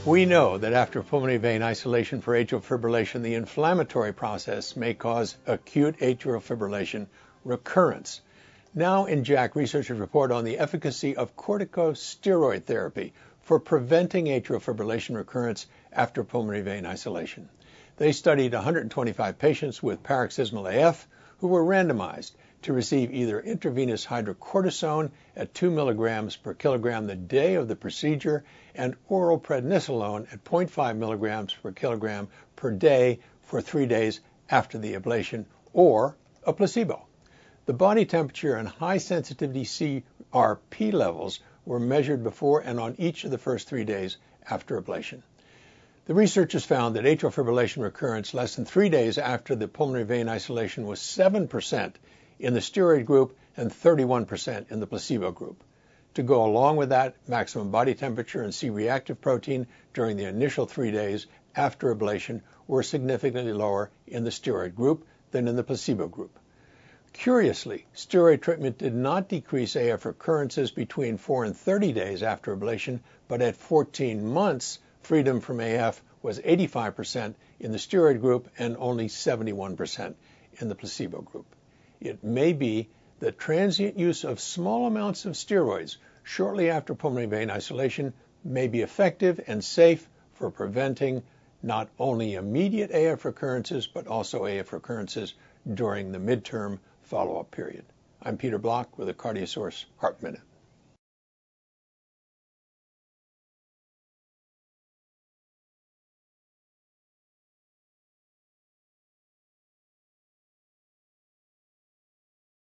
We know that after pulmonary vein isolation for atrial fibrillation, the inflammatory process may cause acute atrial fibrillation recurrence. Now in JACC, researchers report on the efficacy of corticosteroid therapy for preventing atrial fibrillation recurrence after pulmonary vein isolation. They studied 125 patients with paroxysmal AF who were randomized to receive either intravenous hydrocortisone at 2 milligrams per kilogram the day of the procedure and oral prednisolone at 0.5 milligrams per kilogram per day for 3 days after the ablation, or a placebo. The body temperature and high sensitivity CRP levels were measured before and on each of the first 3 days after ablation. The researchers found that atrial fibrillation recurrence less than 3 days after the pulmonary vein isolation was 7% in the steroid group and 31% in the placebo group. To go along with that, maximum body temperature and C-reactive protein during the initial 3 days after ablation were significantly lower in the steroid group than in the placebo group. Curiously, steroid treatment did not decrease AF recurrences between 4 and 30 days after ablation, but at 14 months, freedom from AF was 85% in the steroid group and only 71% in the placebo group. It may be that transient use of small amounts of steroids shortly after pulmonary vein isolation may be effective and safe for preventing not only immediate AF recurrences, but also AF recurrences during the midterm follow-up period. I'm Peter Block with a CardioSource Heart Minute.